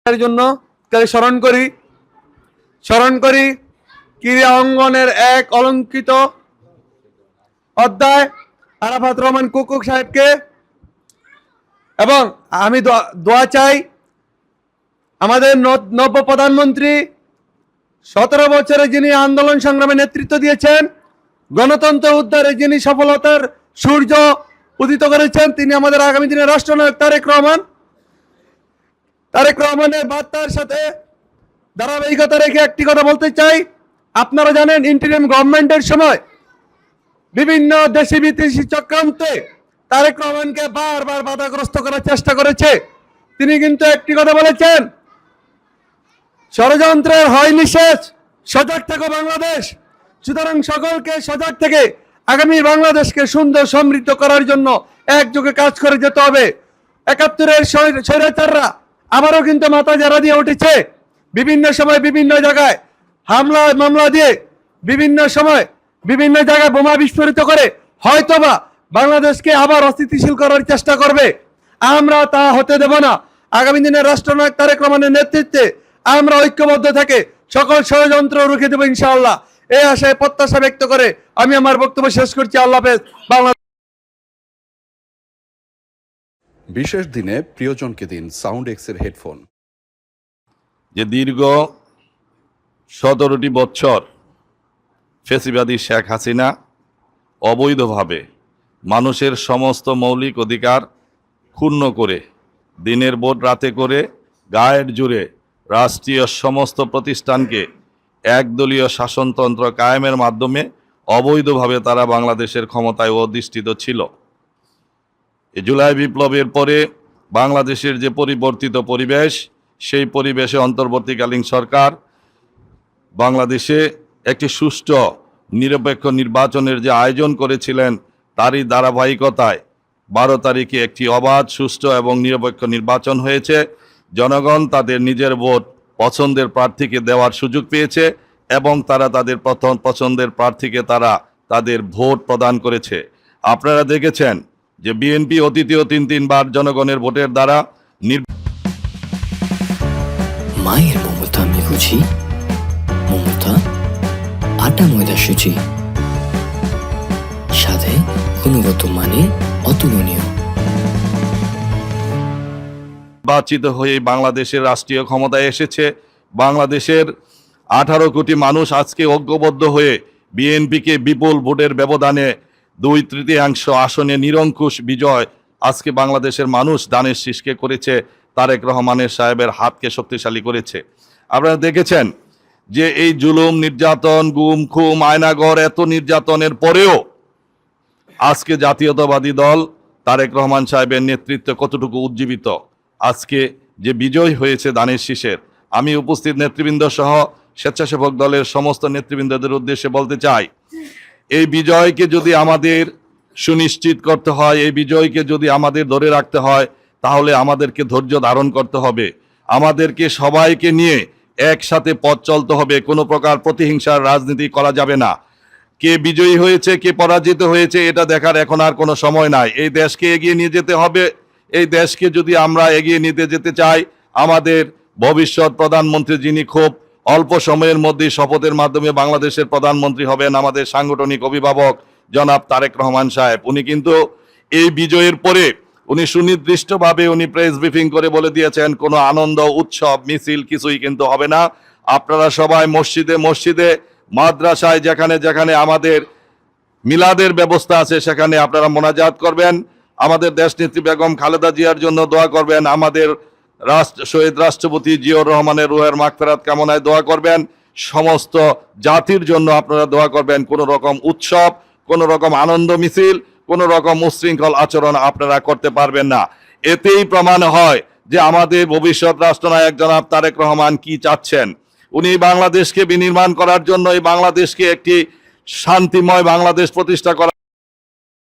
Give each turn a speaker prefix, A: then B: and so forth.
A: এর জন্য স্মরণ করি ক্রীড়া অঙ্গনের এক অলঙ্কিত অধ্যায় আরাফাত রহমান কুকুক সাহেবকে, এবং আমি দোয়া চাই আমাদের নব্য প্রধানমন্ত্রী 17 বছরে যিনি আন্দোলন সংগ্রামে নেতৃত্ব দিয়েছেন, গণতন্ত্র উদ্ধারে যিনি সফলতার সূর্য উদিত করেছেন, তিনি আমাদের আগামী দিনের রাষ্ট্রনায়ক তারেক রহমানের বার্তার সাথে ধারাবাহিকতা রেখে একটি কথা বলতে চাই। আপনারা জানেন ইন্টারিম গভর্নমেন্টের সময় বিভিন্ন দেশি বিদেশি চক্রান্তে তারেক রহমানকে বারবার বাধাগ্রস্ত করার চেষ্টা করেছে। তিনি কিন্তু একটি কথা বলেছেন, ষড়যন্ত্রের হয়নি শেষ, সজাগ থেকো বাংলাদেশ। সুতরাং সকলকে সজাগ থেকে আগামী বাংলাদেশকে সুন্দর সমৃদ্ধ করার জন্য একযোগে কাজ করে যেতে হবে। 71-এর স্বৈরাচাররা আবারও কিন্তু মাথা ঝাড়া দিয়ে উঠেছে, বিভিন্ন সময় বিভিন্ন জায়গায় হামলা মামলা দিয়ে বিভিন্ন সময় বিভিন্ন জায়গায় বোমা বিস্ফোরিত করে হয়তোবা বাংলাদেশকে আবার অস্থিতিশীল করার চেষ্টা করবে। আমরা তা হতে দেব না। আগামী দিনের রাষ্ট্রনায়ক তারেক রহমানের নেতৃত্বে আমরা ঐক্যবদ্ধ থেকে সকল ষড়যন্ত্র রুখে দেব ইনশাআল্লাহ। এই আশায় প্রত্যাশা ব্যক্ত করে আমি আমার বক্তব্য শেষ করছি। আল্লাহ হাফেজ।
B: বিশেষ দিনে প্রিয়জনকে দিন সাউন্ড এক্সের হেডফোন।
C: যে দীর্ঘ 17টি বছর ফ্যাসিবাদী শেখ হাসিনা অবৈধভাবে মানুষের সমস্ত মৌলিক অধিকার ক্ষুণ্ণ করে দিনের ভোট রাতে করে গায়ের জুড়ে রাষ্ট্রীয় সমস্ত প্রতিষ্ঠানকে একদলীয় শাসনতন্ত্র কায়েমের মাধ্যমে অবৈধভাবে তারা বাংলাদেশের ক্ষমতায় অধিষ্ঠিত ছিল। জুলাই বিপ্লবের পরে বাংলাদেশের যে পরিবর্তিত পরিবেশ, সেই পরিবেশে অন্তর্বর্তীকালীন সরকার বাংলাদেশে একটি সুষ্ঠু নিরপেক্ষ নির্বাচনের যে আয়োজন করেছিলেন, তারই ধারাবাহিকতায় 12 তারিখে একটি অবাধ, সুষ্ঠু এবং নিরপেক্ষ নির্বাচন হয়েছে। জনগণ তাদের নিজের ভোট পছন্দের প্রার্থীকে দেওয়ার সুযোগ পেয়েছে এবং তারা তাদের প্রথম পছন্দের প্রার্থীকে তারা তাদের ভোট প্রদান করেছে। আপনারা দেখেছেন যে বিএনপি অতীতেও 3 বার জনগণের ভোটের দ্বারা
D: মায়ের মমতা আমি বুঝি, মমতা আটা ময়দা সুজি, সাথে গুণগত মানে অতুলনীয়।
C: নির্বাচিত হয়ে বাংলাদেশের রাষ্ট্রীয় ক্ষমতায় এসেছে। বাংলাদেশের 18 কোটি মানুষ আজকে ঐক্যবদ্ধ হয়ে বিএনপিকে বিপুল ভোটের ব্যবধানে 2/3 আসনে নিরঙ্কুশ বিজয় আজকে বাংলাদেশের মানুষ দানের শীষকে করেছে, তারেক রহমানের সাহেবের হাতকে শক্তিশালী করেছে। আপনারা দেখেছেন যে এই জুলুম, নির্যাতন, গুম খুম, আয়নাঘর, এত নির্যাতনের পরেও আজকে জাতীয়তাবাদী দল তারেক রহমান সাহেবের নেতৃত্বে কতটুকু উজ্জীবিত। আজকে যে বিজয় হয়েছে দানের শীষের, আমি উপস্থিত নেতৃবৃন্দ সহ স্বেচ্ছাসেবক দলের সমস্ত নেতৃবৃন্দদের উদ্দেশ্যে বলতে চাই, এই বিজয়কে যদি আমাদের সুনিশ্চিত করতে হয়, এই বিজয়কে যদি আমাদের ধরে রাখতে হয়, তাহলে আমাদেরকে ধৈর্য ধারণ করতে হবে। আমাদেরকে সবাইকে নিয়ে একসাথে পথ চলতে হবে। কোনো প্রকার প্রতিহিংসার রাজনীতি করা যাবে না। কে বিজয়ী হয়েছে, কে পরাজিত হয়েছে, এটা দেখার এখন আর কোনো সময় নাই। এই দেশকে এগিয়ে নিয়ে যেতে হবে। এই দেশকে যদি আমরা এগিয়ে নিতে যেতে চাই, আমাদের ভবিষ্যৎ প্রধানমন্ত্রী, যিনি খুব অল্প সময়ের মধ্যেই শপথের মাধ্যমে বাংলাদেশের প্রধানমন্ত্রী হবেন, আমাদের সাংগঠনিক অভিভাবক জনাব তারেক রহমান সাহেব, উনি কিন্তু এই বিজয়ের পরে উনি সুনির্দিষ্টভাবে উনি প্রেস ব্রিফিং করে বলে দিয়েছেন, কোনো আনন্দ উৎসব মিছিল কিছুই কিন্তু হবে না। আপনারা সবাই মসজিদে মসজিদে, মাদ্রাসায়, যেখানে যেখানে আমাদের মিলাদের ব্যবস্থা আছে সেখানে আপনারা মোনাজাত করবেন। আমাদের দেশনেত্রী বেগম খালেদা জিয়ার জন্য দোয়া করবেন। আমাদের শহীদ রাষ্ট্রপতি জিয়াউর রহমানের রুহের মাগফিরাত কামনায় দোয়া করবেন। সমস্ত জাতির জন্য আপনারা দোয়া করবেন। কোনো রকম উৎসব, কোনো রকম আনন্দ মিছিল, কোনো রকম উচ্ছৃঙ্খল আচরণ আপনারা করতে পারবেন না। এতেই প্রমাণ হয় যে আমাদের ভবিষ্যৎ রাষ্ট্রনায়ক জনাব তারেক রহমান কি চাচ্ছেন। উনি বাংলাদেশকে বিনির্মাণ করার জন্য, এই বাংলাদেশকে একটি শান্তিময় বাংলাদেশ প্রতিষ্ঠা করার